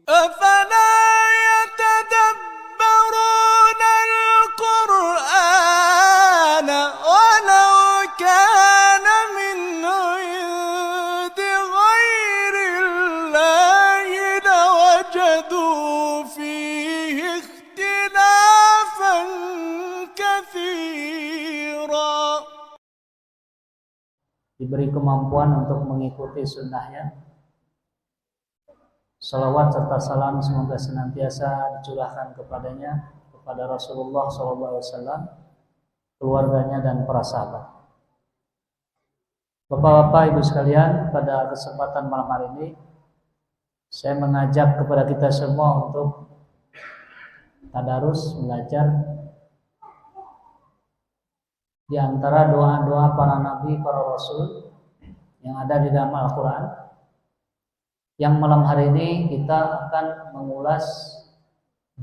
أفلا يتدبرون القرآن ولو كان من عند غير الله لوجدوا فيه اختلافا كثيرا. Diberi kemampuan untuk mengikuti sunnahnya. Salawat serta salam semoga senantiasa dicurahkan kepadanya, kepada Rasulullah SAW, keluarganya dan para sahabat. Bapak-bapak, ibu sekalian, pada kesempatan malam hari ini saya mengajak kepada kita semua untuk tadarus, belajar di antara doa-doa para nabi, para rasul yang ada di dalam Al-Quran. Yang malam hari ini kita akan mengulas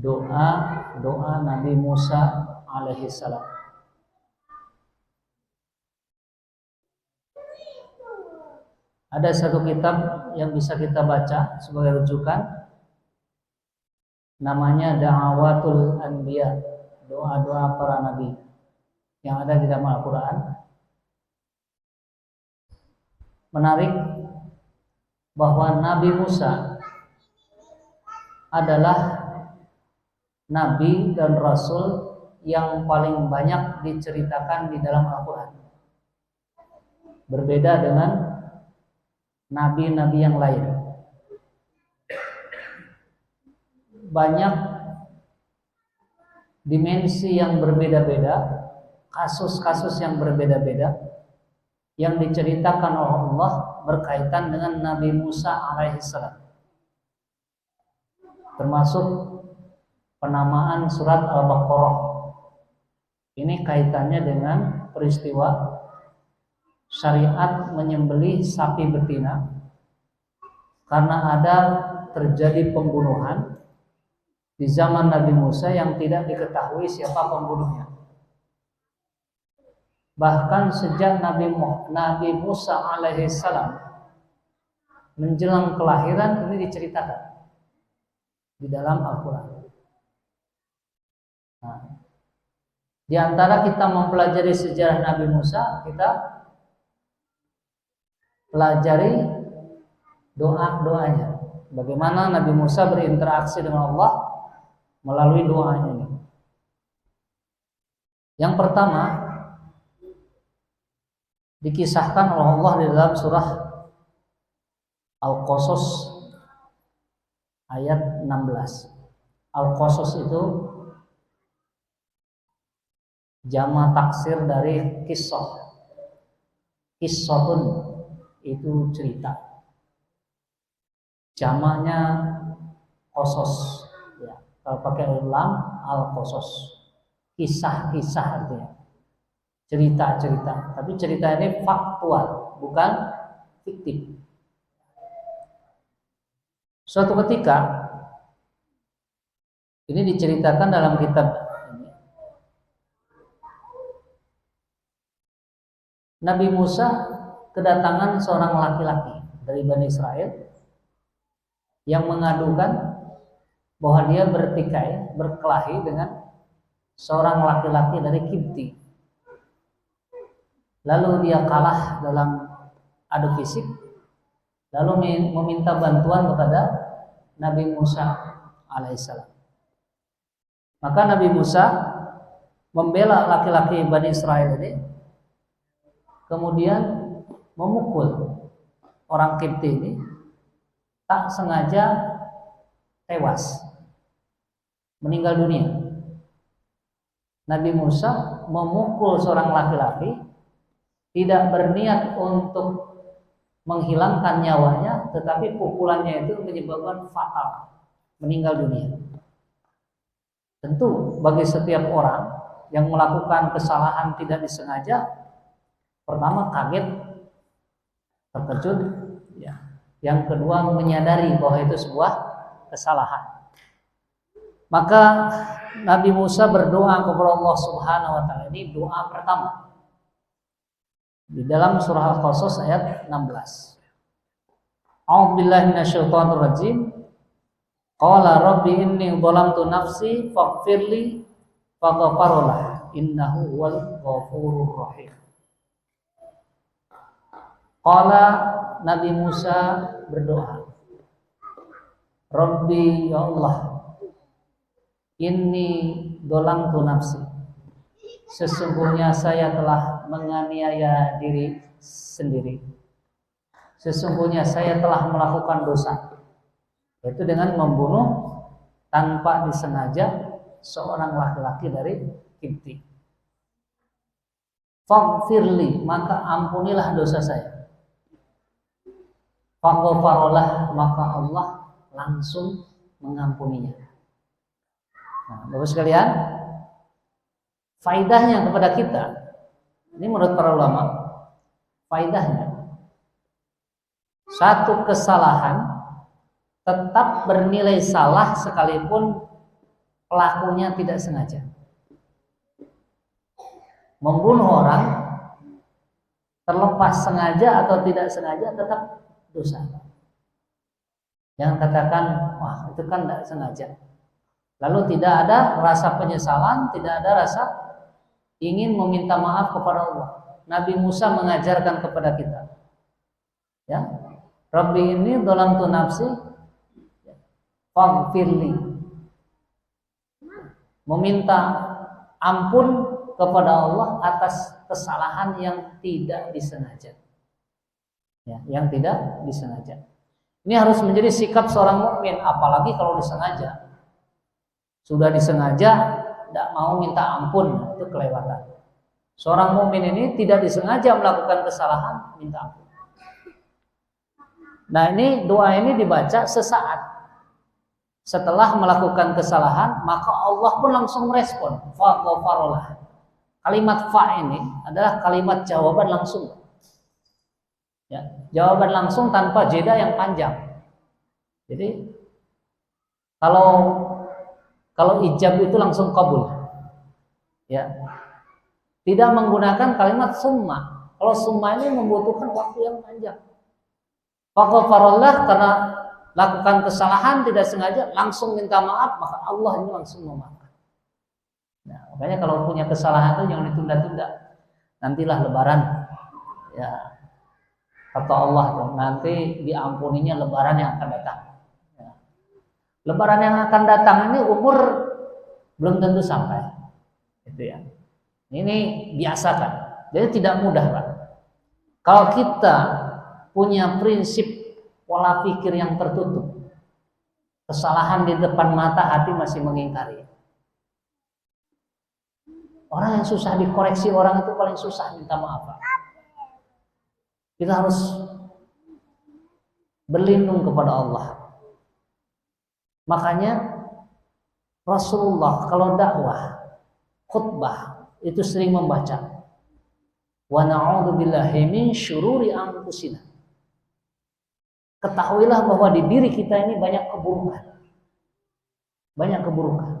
doa Nabi Musa alaihissalam. Ada satu kitab yang bisa kita baca sebagai rujukan, namanya Da'awatul Anbiya, doa-doa para nabi, yang ada di dalam Al-Quran. Menarik bahwa Nabi Musa adalah nabi dan rasul yang paling banyak diceritakan di dalam Al-Quran. Berbeda dengan nabi-nabi yang lain. Banyak dimensi yang berbeda-beda, kasus-kasus yang berbeda-beda yang diceritakan oleh Allah berkaitan dengan Nabi Musa alaihissalam. Termasuk penamaan surat Al-Baqarah. Ini kaitannya dengan peristiwa syariat menyembelih sapi betina karena ada terjadi pembunuhan di zaman Nabi Musa yang tidak diketahui siapa pembunuhnya. Bahkan sejak Nabi Musa alaihissalam menjelang kelahiran ini diceritakan di dalam Al-Quran. Nah, di antara kita mempelajari sejarah Nabi Musa, kita pelajari doa-doanya. Bagaimana Nabi Musa berinteraksi dengan Allah melalui doanya ini. Yang pertama dikisahkan oleh Allah di dalam surah Al-Qasas ayat 16. Al-Qasas itu jama taksir dari kisah. Kisahun itu cerita. Jamanya qasas. Ya, kalau pakai lam Al-Qasas. Kisah-kisah artinya. Cerita-cerita, tapi cerita ini faktual, bukan fiktif. Suatu ketika ini diceritakan dalam kitab ini, Nabi Musa kedatangan seorang laki-laki dari Bani Israel yang mengadukan bahwa dia bertikai, berkelahi dengan seorang laki-laki dari Kipti. Lalu dia kalah dalam adu fisik, lalu meminta bantuan kepada Nabi Musa alaihissalam. Maka Nabi Musa membela laki-laki Bani Israel ini, kemudian memukul orang Kipti ini, tak sengaja tewas, meninggal dunia. Nabi Musa memukul seorang laki-laki, tidak berniat untuk menghilangkan nyawanya, tetapi pukulannya itu menyebabkan fatal, meninggal dunia. Tentu bagi setiap orang yang melakukan kesalahan tidak disengaja, pertama kaget, terkejut, ya. Yang kedua menyadari bahwa itu sebuah kesalahan. Maka Nabi Musa berdoa kepada Allah Subhanahu wa taala. Ini doa pertama di dalam surah Al-Qasas ayat 16. A'udzubillahi minasyaitonir rajim. Qala rabbi inni dhalamtu nafsi faghfirli faghfaralah innahu huwal ghafurur rahim. Qala Nabi Musa berdoa, Rabbi ya Allah, inni dhalamtu nafsi, sesungguhnya saya telah menganiaya diri sendiri. Sesungguhnya saya telah melakukan dosa, yaitu dengan membunuh tanpa disengaja seorang laki-laki dari Kipti. Faghfirli, maka ampunilah dosa saya. Faghfaralah, maka Allah langsung mengampuninya. Nah, Bapak sekalian, faidahnya kepada kita, ini menurut para ulama, faidahnya satu kesalahan tetap bernilai salah sekalipun pelakunya tidak sengaja. Membunuh orang terlepas sengaja atau tidak sengaja tetap dosa. Jangan katakan, wah itu kan tidak sengaja. Lalu tidak ada rasa penyesalan, tidak ada rasa ingin meminta maaf kepada Allah. Nabi Musa mengajarkan kepada kita, ya, Rabbi inni dhalamtu nafsi faghfirli, meminta ampun kepada Allah atas kesalahan yang tidak disengaja, ya, yang tidak disengaja. Ini harus menjadi sikap seorang mukmin, apalagi kalau disengaja. Sudah disengaja tidak mau minta ampun, itu kelewatan. Seorang mukmin ini tidak disengaja melakukan kesalahan, minta ampun. Nah, ini doa ini dibaca sesaat setelah melakukan kesalahan, maka Allah pun langsung merespon. Faghfaralah. Kalimat fa ini adalah kalimat jawaban langsung. Ya, jawaban langsung tanpa jeda yang panjang. Jadi kalau ijab itu langsung kabul. Ya. Tidak menggunakan kalimat summa. Kalau summa ini membutuhkan waktu yang panjang. Faghfaralah, karena lakukan kesalahan tidak sengaja langsung minta maaf, maka Allah ini langsung memaafkan. Nah, makanya kalau punya kesalahan itu jangan ditunda-tunda. Nantilah lebaran. Ya. Kata Allah tuh, nanti diampuninya lebaran yang akan datang. Ya. Lebaran yang akan datang ini umur belum tentu sampai. Itu ya. Ini biasakan. Jadi tidak mudah, Pak. Kalau kita punya prinsip pola pikir yang tertutup, kesalahan di depan mata, hati masih mengingkari. Orang yang susah dikoreksi orang itu paling susah minta maaf, Pak. Kita harus berlindung kepada Allah. Makanya Rasulullah kalau dakwah, khutbah itu sering membaca wa na'udzubillahi min syururi anfusina. Ketahuilah bahwa di diri kita ini banyak keburukan. Banyak keburukan.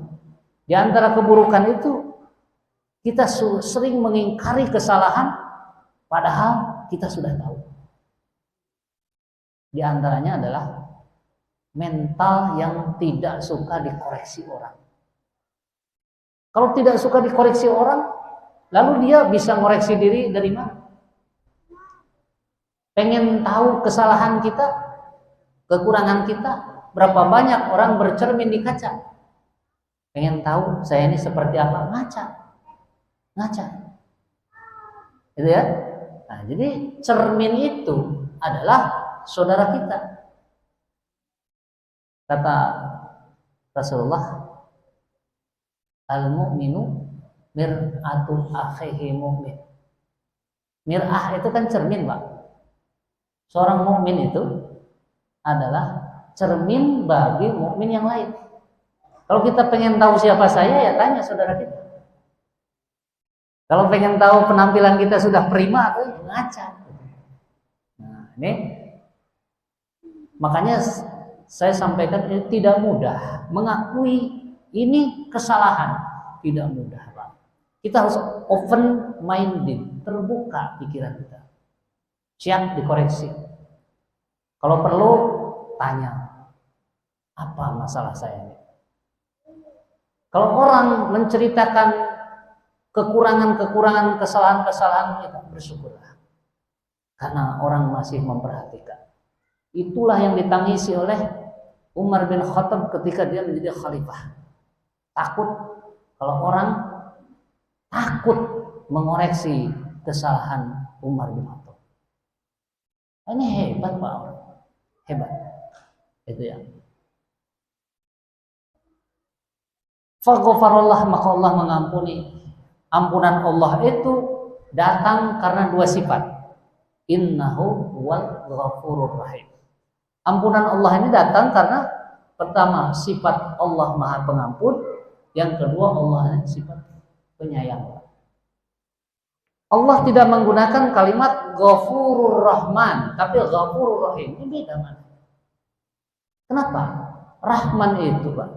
Di antara keburukan itu kita sering mengingkari kesalahan padahal kita sudah tahu. Di antaranya adalah mental yang tidak suka dikoreksi orang. Kalau tidak suka dikoreksi orang, lalu dia bisa ngoreksi diri dari mana? Pengen tahu kesalahan kita, kekurangan kita, berapa banyak orang bercermin di kaca. Pengen tahu saya ini seperti apa? Ngaca. Gitu ya? Nah, jadi cermin itu adalah saudara kita. Kata Rasulullah, al-mu'minu mir'atu akhihi mu'min. Mir'ah itu kan cermin, Pak. Seorang mukmin itu adalah cermin bagi mukmin yang lain. Kalau kita pengen tahu siapa saya, ya tanya saudara kita. Kalau pengen tahu penampilan kita sudah prima atau ngaca. Nah, ini makanya saya sampaikan ini tidak mudah mengakui ini kesalahan, tidak mudah, Pak. Kita harus open minded, terbuka pikiran kita. Siap dikoreksi. Kalau perlu tanya. Apa masalah saya ini? Kalau orang menceritakan kekurangan-kekurangan, kesalahan-kesalahan kita, bersyukurlah. Karena orang masih memperhatikan. Itulah yang ditangisi oleh Umar bin Khattab ketika dia menjadi khalifah. Takut kalau orang takut mengoreksi kesalahan Umar bin Khattab. Ini hebat Pak orang. Hebat. Itu ya. Faghfarallah, maka Allah mengampuni. Ampunan Allah itu datang karena dua sifat. Innahu huwal ghafurur rahim. Ampunan Allah ini datang karena pertama sifat Allah Maha Pengampun, yang kedua Allah sifat penyayang. Allah tidak menggunakan kalimat Ghafurur Rahman, tapi Ghafurur Rahim. Ini beda mana? Kenapa? Rahman itu, Pak,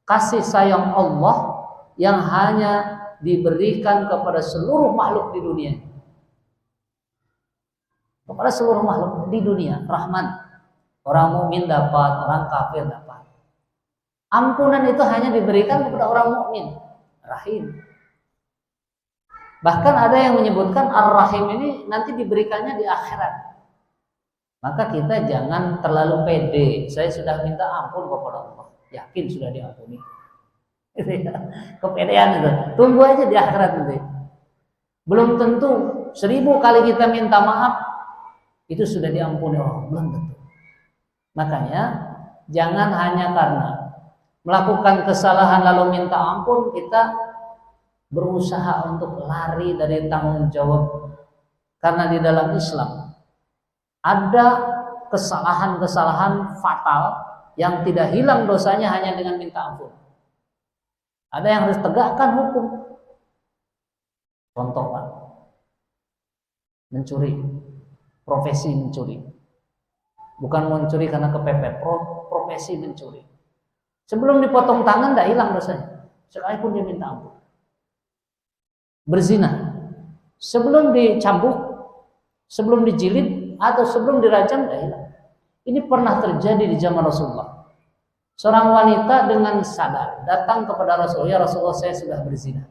kasih sayang Allah yang hanya diberikan kepada seluruh makhluk di dunia. Kepada seluruh makhluk di dunia, Rahman. Orang mukmin dapat, orang kafir dapat. Ampunan itu hanya diberikan kepada orang mukmin. Rahim. Bahkan ada yang menyebutkan Ar-Rahim ini nanti diberikannya di akhirat. Maka kita jangan terlalu pede. Saya sudah minta ampun kepada Allah, yakin sudah diampuni. Kepedean itu. Tunggu aja di akhirat nanti. Belum tentu 1000 kali kita minta maaf itu sudah diampuni Allah, belum tentu. Makanya jangan hanya karena melakukan kesalahan lalu minta ampun kita berusaha untuk lari dari tanggung jawab. Karena di dalam Islam ada kesalahan-kesalahan fatal yang tidak hilang dosanya hanya dengan minta ampun. Ada yang harus tegakkan hukum. Contoh Pak, mencuri, profesi mencuri. Bukan mencuri karena kepepet, profesi mencuri. Sebelum dipotong tangan tidak hilang dosanya, sekalipun dia minta ampun. Berzina, sebelum dicambuk, sebelum dijilid atau sebelum dirajam tidak hilang. Ini pernah terjadi di zaman Rasulullah. Seorang wanita dengan sadar datang kepada Rasulullah, ya Rasulullah, saya sudah berzina.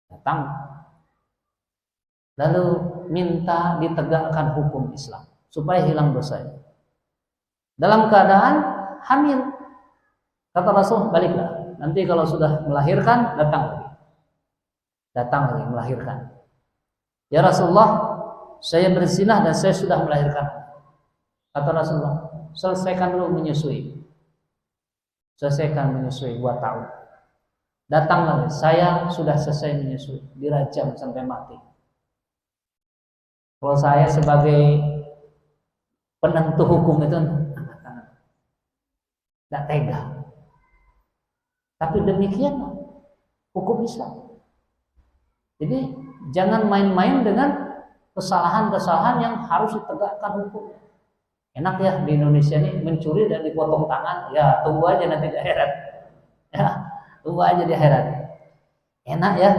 Datang, lalu minta ditegakkan hukum Islam supaya hilang dosanya. Dalam keadaan hamil, kata Rasul, baliklah. Nanti kalau sudah melahirkan, datang lagi. Datang lagi melahirkan. Ya Rasulullah, saya berzina dan saya sudah melahirkan. Kata Rasulullah, selesaikan dulu menyusui. Selesaikan menyusui 2 tahun. Datang lagi, saya sudah selesai menyusui, dirajam sampai mati. Kalau saya sebagai penentu hukum itu angkat tangan, tidak tega. Tapi demikian hukum Islam. Jadi jangan main-main dengan kesalahan-kesalahan yang harus ditegakkan hukum. Enak ya di Indonesia ini mencuri dan dipotong tangan, ya tunggu aja nanti di akhirat. Ya, tunggu aja di akhirat. Enak ya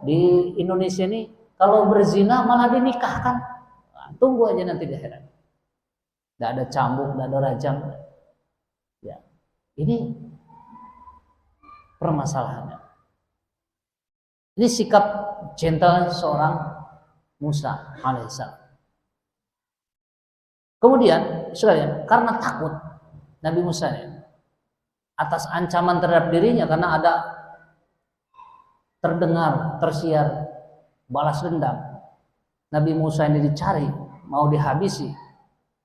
di Indonesia ini kalau berzina malah dinikahkan. Nah, tunggu aja nanti di akhirat. Tidak ada cambuk, tidak ada rajam. Ya, ini permasalahannya. Ini sikap gentle seorang Musa alaihissalam. Kemudian, sekalian, karena takut Nabi Musa ini atas ancaman terhadap dirinya, karena ada terdengar, tersiar balas dendam. Nabi Musa ini dicari, mau dihabisi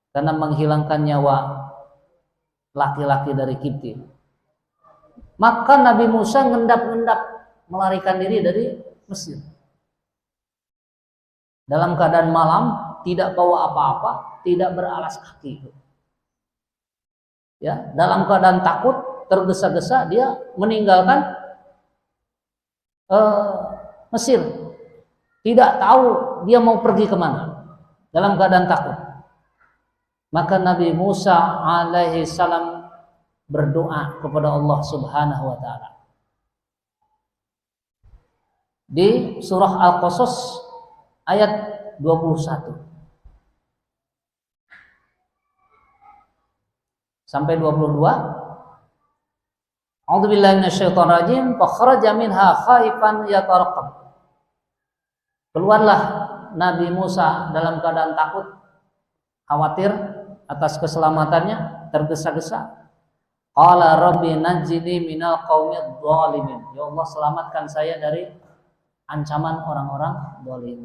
karena menghilangkan nyawa laki-laki dari Kipti. Maka Nabi Musa ngendap-ngendap melarikan diri dari Mesir. Dalam keadaan malam, tidak bawa apa-apa, tidak beralas kaki. Ya, dalam keadaan takut, tergesa-gesa dia meninggalkan Mesir. Tidak tahu dia mau pergi kemana. Dalam keadaan takut. Maka Nabi Musa alaihi salam berdoa kepada Allah Subhanahu wa taala. Di surah Al-Qasas ayat 21. sampai 22. A'udzubillahi minasyaitonir rajim. Fa kharaja minha khaifan yatarqab. Keluarlah Nabi Musa dalam keadaan takut, khawatir atas keselamatannya, tergesa-gesa. Qala rabbi najjini minal qaumidz zalimin. Ya Allah, selamatkan saya dari ancaman orang-orang zalim.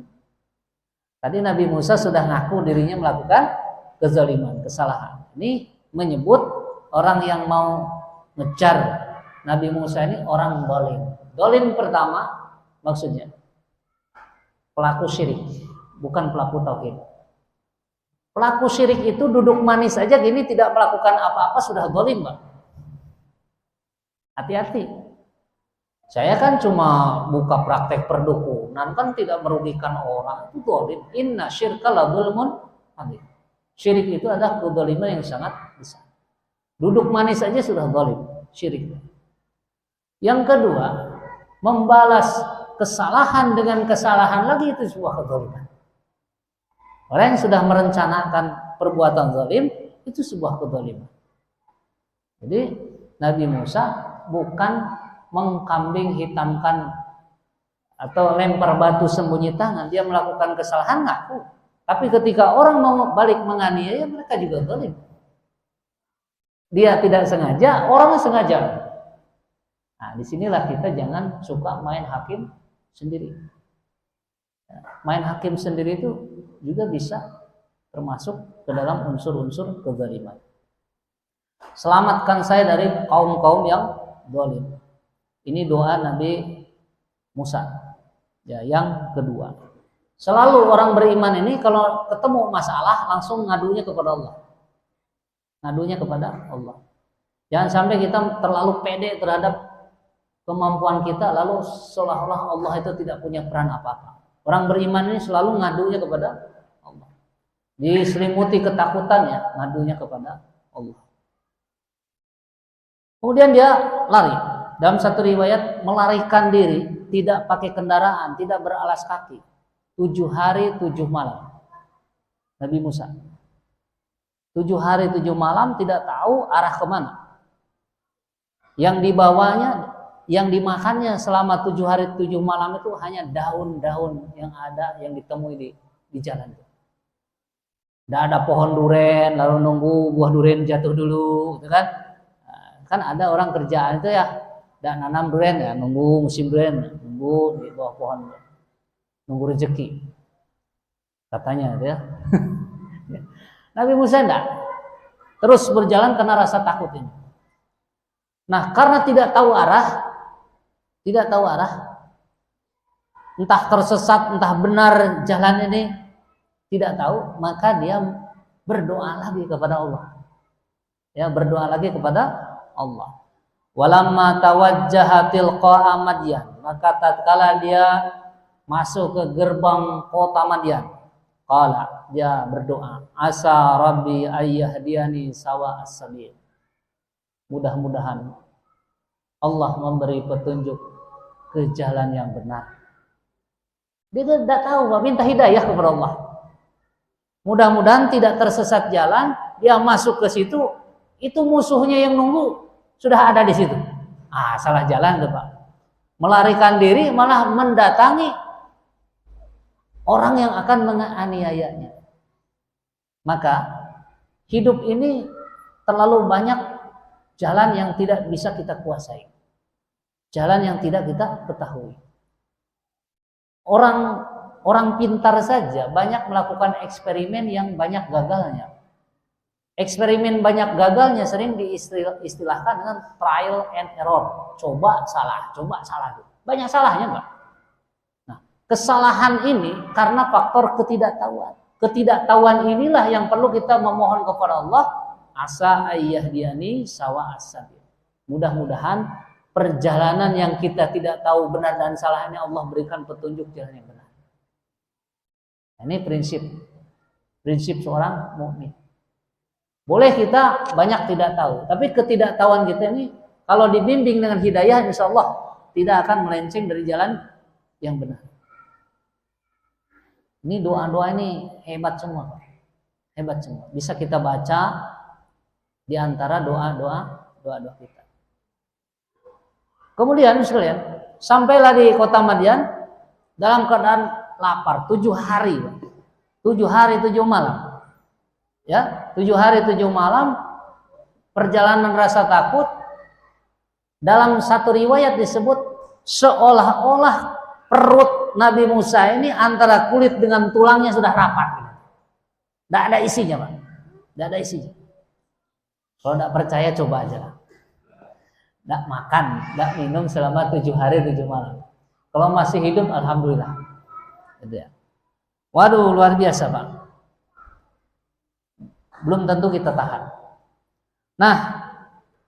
Tadi Nabi Musa sudah ngaku dirinya melakukan kezaliman, kesalahan. Ini menyebut orang yang mau ngejar Nabi Musa ini orang zalim. Zalim pertama maksudnya pelaku syirik, bukan pelaku tauhid. Pelaku syirik itu duduk manis aja gini, tidak melakukan apa-apa sudah zalim, Pak. Hati-hati. Saya kan cuma buka praktek perdukunan, kan tidak merugikan orang, itu zalim. Inna syirka la dzulmun adzim. Syirik itu adalah kezaliman yang sangat besar. Duduk manis saja sudah zalim, syirik. Yang kedua, membalas kesalahan dengan kesalahan lagi, itu sebuah kezaliman. Orang yang sudah merencanakan perbuatan zalim itu sebuah kezaliman. Jadi Nabi Musa bukan mengkambing hitamkan atau lempar batu sembunyi tangan, dia melakukan kesalahan ngaku. Tapi ketika orang mau balik menganiaya, mereka juga zalim. Dia tidak sengaja, orang sengaja. Nah, disinilah kita jangan suka main hakim sendiri. Main hakim sendiri itu juga bisa termasuk ke dalam unsur-unsur kezaliman. Selamatkan saya dari kaum-kaum yang zalim. Ini doa Nabi Musa. Ya, yang kedua. Selalu orang beriman ini kalau ketemu masalah langsung ngadunya kepada Allah. Ngadunya kepada Allah. Jangan sampai kita terlalu pede terhadap kemampuan kita lalu seolah-olah Allah itu tidak punya peran apa-apa. Orang beriman ini selalu ngadunya kepada Allah. Diselimuti ketakutannya, ngadunya kepada Allah. Kemudian dia lari. Dalam satu riwayat melarikan diri, tidak pakai kendaraan, tidak beralas kaki. 7 hari 7 malam. Nabi Musa. 7 hari 7 malam tidak tahu arah kemana. Yang dibawanya, yang dimakannya selama 7 hari 7 malam itu hanya daun-daun yang ada, yang ditemui di jalan. Tidak ada pohon duren, lalu nunggu buah duren jatuh dulu, gitu kan? Kan ada orang kerjaan itu ya, dan nanam duren ya, nunggu musim duren, nunggu di bawah pohon, nunggu rezeki, katanya ya. Nabi Musa enggak, terus berjalan karena rasa takut ini. Nah, karena tidak tahu arah, entah tersesat, entah benar jalan ini, tidak tahu, maka dia berdoa lagi kepada Allah. Ya, berdoa lagi kepada Allah. Walamma tawajjaha tilqa'a Madyan, maka tatkala dia masuk ke gerbang kota Madyan, qala, dia berdoa, asa rabbi ayyahdiyani sawa as-sabil. Mudah-mudahan Allah memberi petunjuk ke jalan yang benar. Dia tidak tahu, minta hidayah kepada Allah. Mudah-mudahan tidak tersesat jalan, dia masuk ke situ, itu musuhnya yang nunggu sudah ada di situ. Salah jalan tuh, Pak. Melarikan diri malah mendatangi orang yang akan menganiayanya. Maka hidup ini terlalu banyak jalan yang tidak bisa kita kuasai. Jalan yang tidak kita ketahui. Orang pintar saja banyak melakukan eksperimen yang banyak gagalnya. Eksperimen banyak gagalnya sering diistilahkan dengan trial and error. Coba salah. Banyak salahnya, Pak. Nah, kesalahan ini karena faktor ketidaktahuan. Ketidaktahuan inilah yang perlu kita memohon kepada Allah, asa ayyahdiyani sawa as-sabil. Mudah-mudahan perjalanan yang kita tidak tahu benar dan salahnya Allah berikan petunjuk jalan yang benar. Ini prinsip seorang mukmin. Boleh kita banyak tidak tahu, tapi ketidaktahuan kita ini kalau dibimbing dengan hidayah, insya Allah tidak akan melenceng dari jalan yang benar. Ini doa-doa ini hebat semua, hebat semua. Bisa kita baca di antara doa-doa kita. Kemudian sekalian, sampailah di kota Madian dalam keadaan lapar 7 hari. 7 hari 7 malam. Ya, 7 hari 7 malam perjalanan rasa takut. Dalam satu riwayat disebut seolah-olah perut Nabi Musa ini antara kulit dengan tulangnya sudah rapat. Tidak ada isinya, Pak. Tidak ada isinya. Kalau tidak percaya coba aja lah. Tidak makan, tidak minum selama 7 hari 7 malam. Kalau masih hidup, alhamdulillah. Gitu ya. Waduh, luar biasa, Pak. Belum tentu kita tahan. Nah,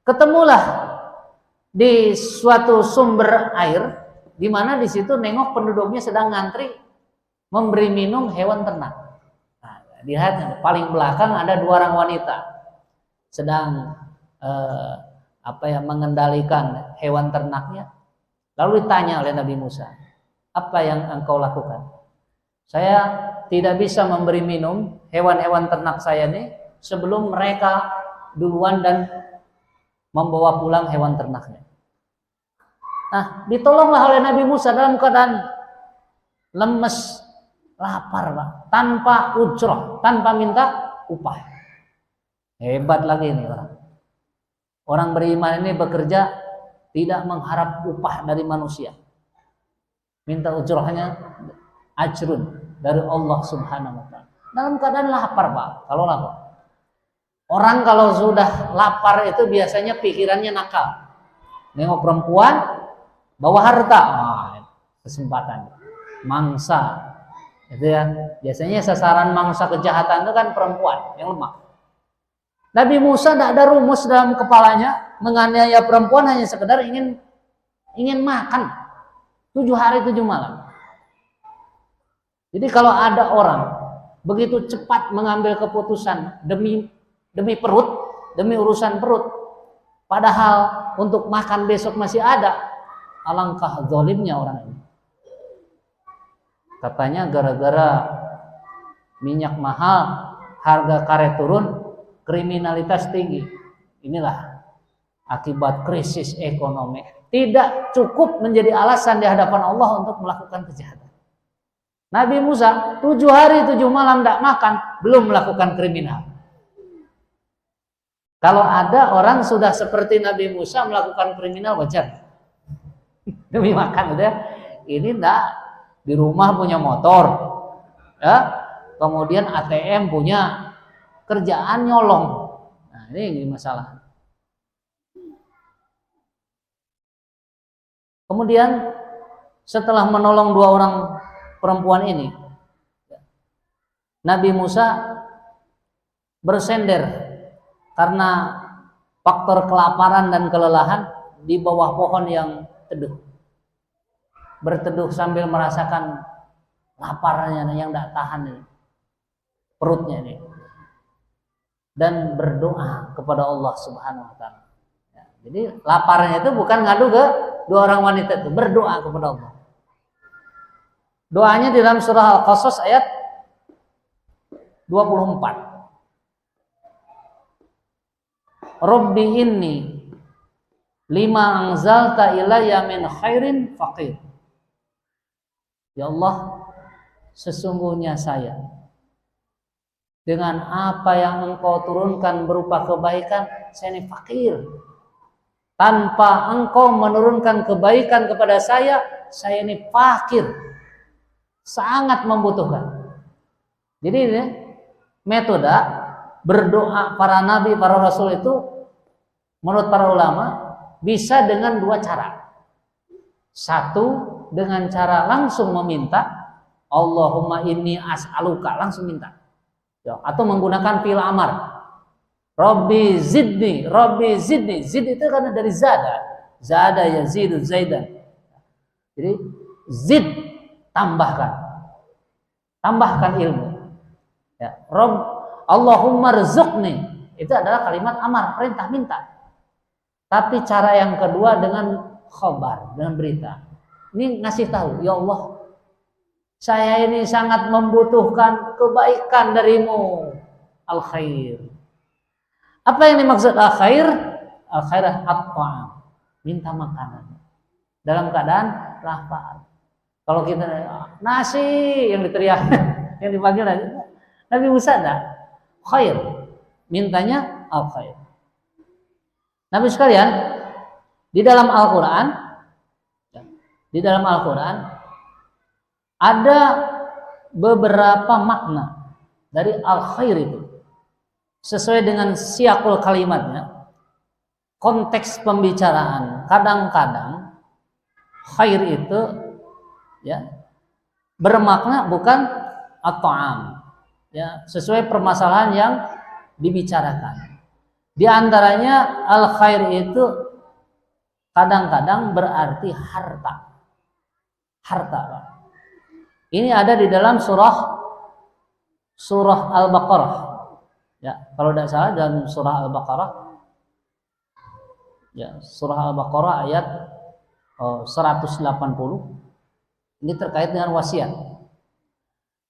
ketemulah di suatu sumber air, di mana di situ nengok penduduknya sedang ngantri memberi minum hewan ternak. Nah, lihat paling belakang ada 2 orang wanita sedang mengendalikan hewan ternaknya. Lalu ditanya oleh Nabi Musa, apa yang engkau lakukan? Saya tidak bisa memberi minum hewan-hewan ternak saya ini sebelum mereka duluan dan membawa pulang hewan ternaknya. Nah, ditolonglah oleh Nabi Musa dalam keadaan lemes, lapar, Pak, tanpa ujroh, tanpa minta upah. Hebat lagi ini orang. Orang beriman ini bekerja tidak mengharap upah dari manusia. Minta ujrohnya ajrun dari Allah Subhanahu wa taala. Dalam keadaan lapar, Pak. Kalau lapar. Orang kalau sudah lapar itu biasanya pikirannya nakal. Nengok perempuan bawa harta, kesempatan. Mangsa. Itu ya. Biasanya sasaran mangsa kejahatan itu kan perempuan yang lemah. Nabi Musa tidak ada rumus dalam kepalanya, menganiaya perempuan hanya sekedar ingin makan 7 hari 7 malam. Jadi kalau ada orang begitu cepat mengambil keputusan demi perut, demi urusan perut, padahal untuk makan besok masih ada, alangkah zalimnya orang ini. Katanya gara-gara minyak mahal, harga karet turun, kriminalitas tinggi. Inilah akibat krisis ekonomi. Tidak cukup menjadi alasan di hadapan Allah untuk melakukan kejahatan. Nabi Musa 7 hari 7 malam tidak makan, belum melakukan kriminal. Kalau ada orang sudah seperti Nabi Musa melakukan kriminal, wajar. Demi makan udah. Ini enggak, di rumah punya motor, ya, kemudian ATM punya, kerjaan nyolong. Nah, ini masalah. Kemudian setelah menolong 2 orang perempuan ini, Nabi Musa bersender karena faktor kelaparan dan kelelahan di bawah pohon yang teduh. Berteduh sambil merasakan laparnya yang tidak tahan ini, perutnya ini. Dan berdoa kepada Allah Subhanahu wa taala. Ya, jadi laparnya itu bukan ngadu ke 2 orang wanita itu, berdoa kepada Allah. Doanya di dalam surah Al-Qasas ayat 24. Rabbi inni lima anzalta ilayya min khairin faqir. Ya Allah, sesungguhnya saya dengan apa yang Engkau turunkan berupa kebaikan, saya ini fakir. Tanpa Engkau menurunkan kebaikan kepada saya ini fakir. Sangat membutuhkan. Jadi ini metode berdoa para nabi, para rasul itu menurut para ulama bisa dengan 2 cara. Satu, dengan cara langsung meminta, Allahumma inni as'aluka, langsung minta. Ya, atau menggunakan fi'il amar. Rabbi zidni, Rabbi zidni. Zid itu karena dari zada. Zada yazidu zaidan. Jadi zid, tambahkan. Tambahkan ilmu. Ya, Allahumma rzuqni. Itu adalah kalimat amar, perintah minta. Tapi cara yang kedua dengan khabar, dengan berita. Ini ngasih tahu, ya Allah, saya ini sangat membutuhkan kebaikan darimu, al-khair. Apa yang dimaksud al-khair? Al-khair at-ta'am, minta makanan dalam keadaan lapar. Kalau kita nasi yang diteriak, yang dipanggil Nabi Musa ada khair, mintanya al-khair. Nabi sekalian, di dalam Al-Quran ada beberapa makna dari al-khair itu sesuai dengan siakul kalimatnya, konteks pembicaraan. Kadang-kadang khair itu ya bermakna bukan at-ta'am, ya, sesuai permasalahan yang dibicarakan. Di antaranya al-khair itu kadang-kadang berarti harta. Ini ada di dalam surah Al-Baqarah. Ya, kalau tidak salah dalam surah Al-Baqarah. Ya, surah Al-Baqarah ayat 180. Ini terkait dengan wasiat.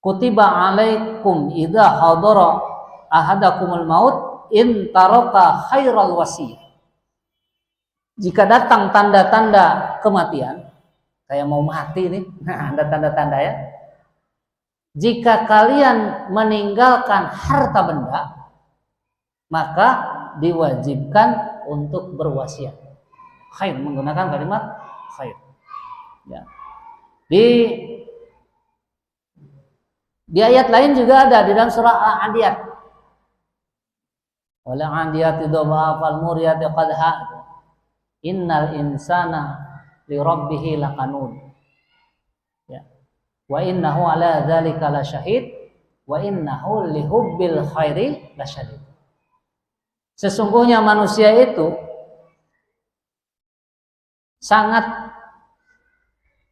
Kutiba alaikum idza hadara ahadakumul maut in taraka khairal wasiyah. Jika datang tanda-tanda kematian, kayak mau mati nih, ada tanda-tanda ya. Jika kalian meninggalkan harta benda, maka diwajibkan untuk berwasiat. Khair, menggunakan kalimat khair. Ya. Di ayat lain juga ada di dalam surah Al-Adiyat. Wal 'adiyati dhabha fal muriyati qadha. Innal insana li rabbih laqanud. Ya. Wa innahu ala dzalika lasyahid wa innahu li hubbil khairi lasyadid. Sesungguhnya manusia itu sangat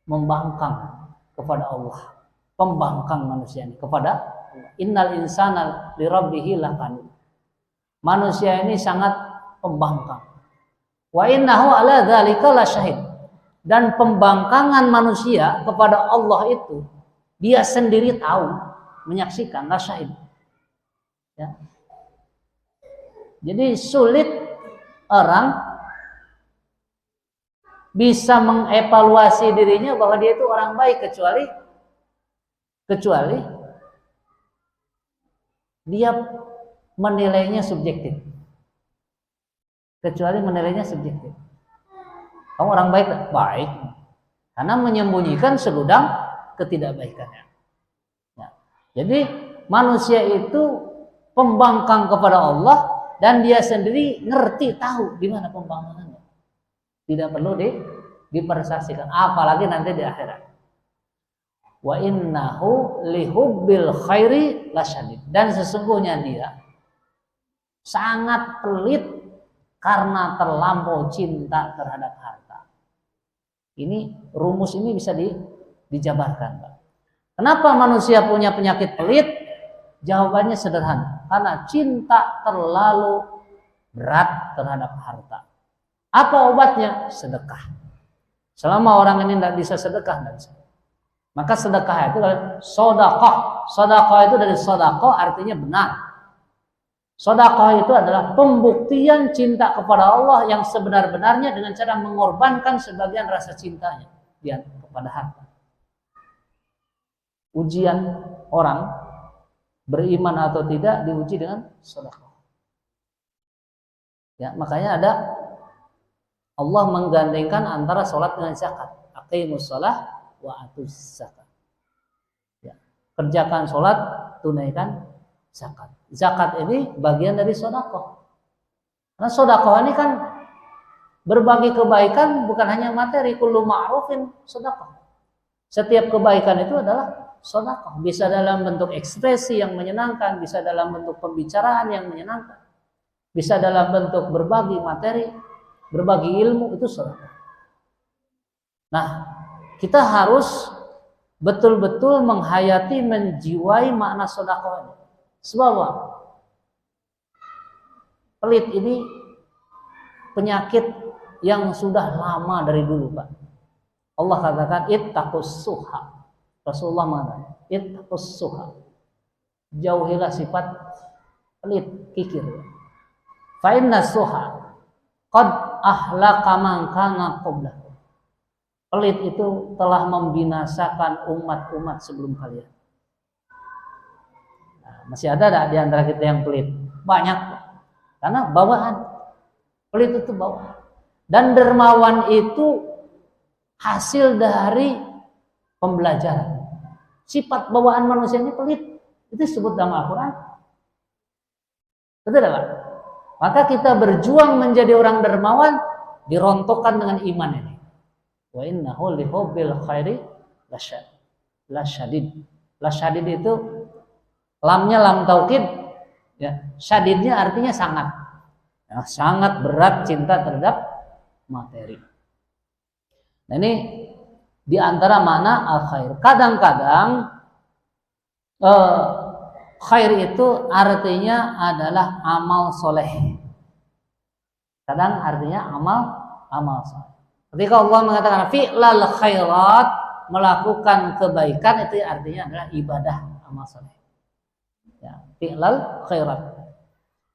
membangkang kepada Allah. Pembangkang manusia ini kepada Allah. Innal insana li rabbih laqanud. Manusia ini sangat pembangkang. Wa innahu ala dzalika lasyahid. Dan pembangkangan manusia kepada Allah itu dia sendiri tahu, menyaksikan, lasyahid. Ya. Jadi sulit orang bisa mengevaluasi dirinya bahwa dia itu orang baik kecuali dia menilainya subjektif. Kamu orang baik, karena menyembunyikan segudang ketidakbaikannya. Ya. Jadi manusia itu pembangkang kepada Allah dan dia sendiri ngerti, tahu di mana pembangkangannya. Tidak perlu dipersaksikan, apalagi nanti di akhirat. Wa innahu lihubbil khairi lasyadid. Dan sesungguhnya dia sangat pelit karena terlampau cinta terhadap harta. Ini rumus ini bisa dijabarkan, Pak. Kenapa manusia punya penyakit pelit? Jawabannya sederhana, karena cinta terlalu berat terhadap harta. Apa obatnya? Sedekah. Selama orang ini tidak bisa sedekah, tidak bisa. Maka sedekah itu adalah sedekah. Sedekah itu dari sedekah artinya benar. Sedekah itu adalah pembuktian cinta kepada Allah yang sebenar-benarnya dengan cara mengorbankan sebagian rasa cintanya kepada harta. Ujian orang beriman atau tidak diuji dengan sedekah. Ya, makanya ada Allah menggandengkan antara sholat dengan zakat. Aqimus shalah wa atuz zakat. Ya, kerjakan sholat, tunaikan zakat. Zakat ini bagian dari sedekah. Karena sedekah ini kan berbagi kebaikan, bukan hanya materi. Kullu ma'rufin sedekah. Setiap kebaikan itu adalah sedekah. Bisa dalam bentuk ekspresi yang menyenangkan, bisa dalam bentuk pembicaraan yang menyenangkan, bisa dalam bentuk berbagi materi, berbagi ilmu, itu sedekah. Nah, kita harus betul-betul menghayati, menjiwai makna sedekah ini. Sebab pelit ini penyakit yang sudah lama dari dulu, Pak. Allah katakan ittaqus suha. Rasulullah mengatakan ittaqus suha. Jauhilah sifat pelit, kikir. Fa inna suha qad ahlaka man kana qablakum. Pelit itu telah membinasakan umat-umat sebelum kalian. Nah, masih ada enggak di antara kita yang pelit? Banyak. Karena bawaan. Pelit itu bawaan. Dan dermawan itu hasil dari pembelajaran. Sifat bawaan manusia ini pelit. Itu disebut dalam Al-Quran. Betul tak? Maka kita berjuang menjadi orang dermawan dirontokkan dengan iman ini. Wa innahu lihubbil khairi lasyadid. Lasyadid itu lamnya lam taukid, ya. Syadidnya artinya sangat. Ya, sangat berat cinta terhadap materi. Nah, ini di antara makna al-khair. Kadang-kadang khair itu artinya adalah amal soleh. Kadang artinya amal soleh. Ketika Allah mengatakan fi'lal khairat, melakukan kebaikan, itu artinya adalah ibadah amal soleh. Ya, fi'lal khairat.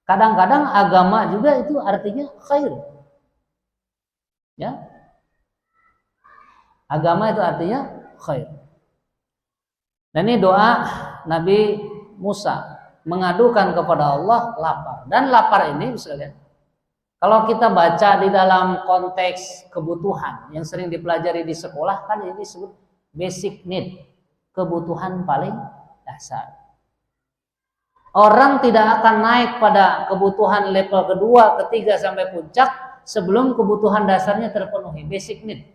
Kadang-kadang agama juga itu artinya khair. Ya. Agama itu artinya khair. Dan ini doa Nabi Musa mengadukan kepada Allah lapar. Dan lapar ini bisa lihat. Kalau kita baca di dalam konteks kebutuhan yang sering dipelajari di sekolah, kan ini disebut basic need, kebutuhan paling dasar. Orang tidak akan naik pada kebutuhan level kedua, ketiga sampai puncak sebelum kebutuhan dasarnya terpenuhi, basic need,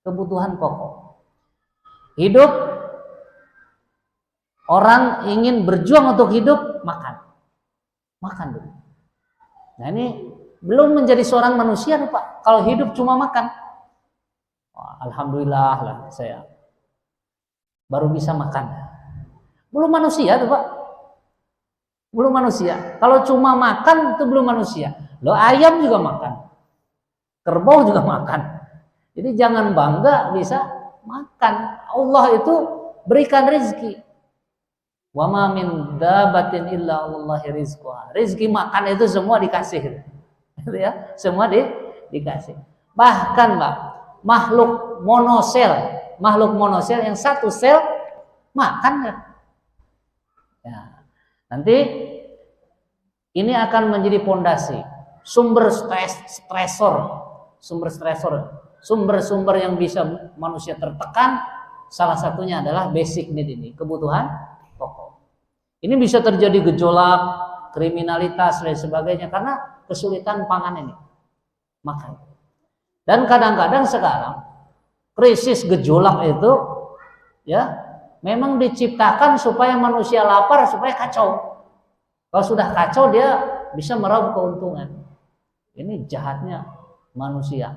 kebutuhan pokok. Hidup, orang ingin berjuang untuk hidup, makan dulu. Nah, ini belum menjadi seorang manusia nih Pak, kalau hidup cuma makan. Wah, alhamdulillah lah saya baru bisa makan. Belum manusia tuh Pak, belum manusia. Kalau cuma makan itu belum manusia. Loh, ayam juga makan, kerbau juga makan. Jadi jangan bangga bisa makan. Allah itu berikan rezeki. Wa ma min dabatin illa Allahi rizquha. Rezeki makan itu semua dikasih. Gitu ya, semua dikasih. Bahkan Pak, makhluk monosel yang satu sel makan kan. Ya. Nanti ini akan menjadi pondasi, sumber sumber yang bisa manusia tertekan. Salah satunya adalah basic need ini, kebutuhan pokok. Ini bisa terjadi gejolak, kriminalitas dan sebagainya karena kesulitan pangan ini, makan. Dan kadang-kadang sekarang krisis gejolak itu ya memang diciptakan supaya manusia lapar, supaya kacau. Kalau sudah kacau dia bisa meraup keuntungan. Ini jahatnya manusia.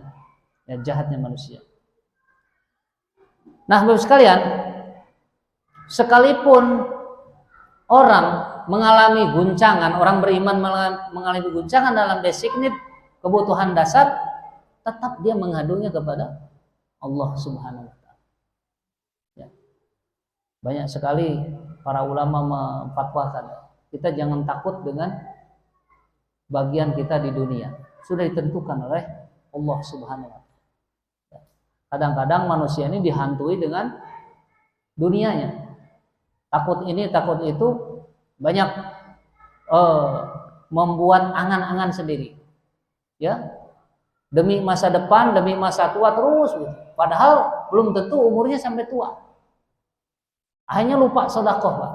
Ya, jahatnya manusia. Nah, Bapak sekalian, sekalipun orang mengalami guncangan, orang beriman mengalami guncangan dalam basic need, kebutuhan dasar, tetap dia mengadunya kepada Allah Subhanahu wa taala. Ya. Banyak sekali para ulama memfatwakan, kita jangan takut dengan bagian kita di dunia. Sudah ditentukan oleh Allah Subhanahu wa taala. Ya. Kadang-kadang manusia ini dihantui dengan dunianya. Takut ini, takut itu, banyak membuat angan-angan sendiri, ya, demi masa depan, demi masa tua terus, gitu. Padahal belum tentu umurnya sampai tua. Hanya lupa sedekah, Pak.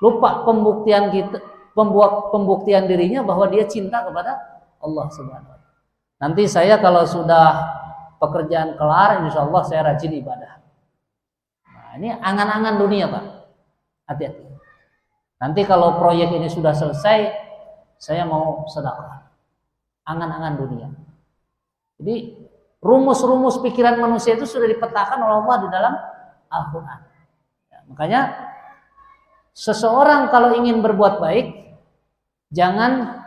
Lupa pembuktian dirinya bahwa dia cinta kepada Allah Subhanahu wa taala. Nanti saya kalau sudah pekerjaan kelar, insya Allah saya rajin ibadah. Nah, ini angan-angan dunia Pak, hati-hati. Nanti kalau proyek ini sudah selesai, saya mau sedekah. Angan-angan dunia. Jadi rumus-rumus pikiran manusia itu sudah dipetakan oleh Allah di dalam Al-Quran. Ya, makanya seseorang kalau ingin berbuat baik, jangan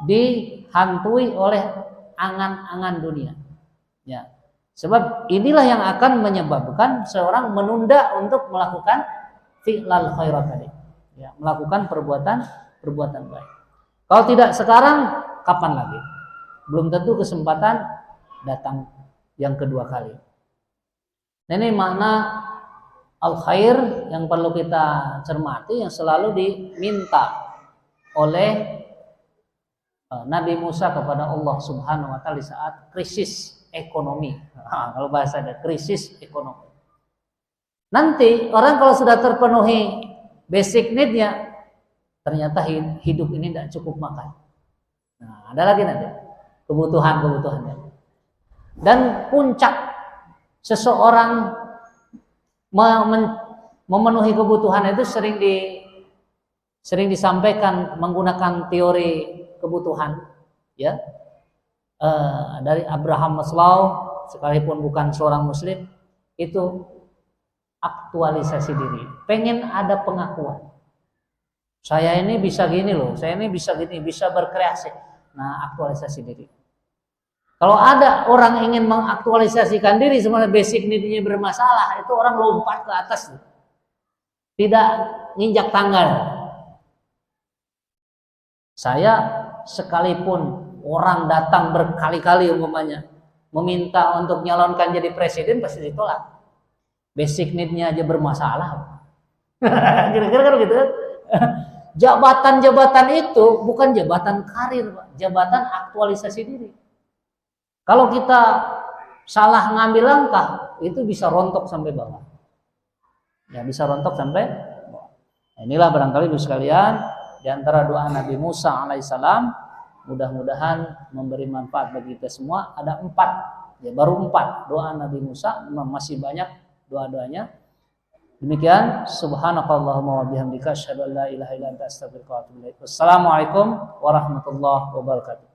dihantui oleh angan-angan dunia. Ya, sebab inilah yang akan menyebabkan seorang menunda untuk melakukan fi'lal khairat tadi. Ya, melakukan perbuatan baik. Kalau tidak sekarang, kapan lagi? Belum tentu kesempatan datang yang kedua kali. Nah, ini makna al-khair yang perlu kita cermati, yang selalu diminta oleh Nabi Musa kepada Allah Subhanahu wa taala di saat krisis ekonomi. Kalau bahasa ada krisis ekonomi. Nanti orang kalau sudah terpenuhi basic need-nya, ternyata hidup ini tidak cukup makan. Nah, ada lagi nanti kebutuhan-kebutuhannya. Dan puncak seseorang memenuhi kebutuhan itu sering disampaikan menggunakan teori kebutuhan, ya, dari Abraham Maslow, sekalipun bukan seorang Muslim, itu aktualisasi diri. Pengen ada pengakuan. Saya ini bisa gini loh, saya ini bisa gini, bisa berkreasi. Nah, aktualisasi diri. Kalau ada orang ingin mengaktualisasikan diri, sebenarnya basic need-nya bermasalah, itu orang lompat ke atas, tidak nginjak tangga. Saya sekalipun orang datang berkali-kali umpamanya meminta untuk nyalonkan jadi presiden, pasti ditolak. Basic need-nya aja bermasalah. Kira-kira kan gitu. Jabatan-jabatan itu bukan jabatan karir, Pak. Jabatan aktualisasi diri. Kalau kita salah ngambil langkah, itu bisa rontok sampai bawah. Ya, bisa rontok sampai bawah. Nah, inilah barangkali Ibu sekalian, di antara doa Nabi Musa alaihissalam, mudah-mudahan memberi manfaat bagi kita semua. Ada 4, ya baru 4 doa Nabi Musa, masih banyak doa-doanya. Demikian, subhanakallahumma wa bihamdika asyhadu an la ilaha illa anta astaghfiruka wa atubu ilaik. Wassalamualaikum warahmatullahi wabarakatuh.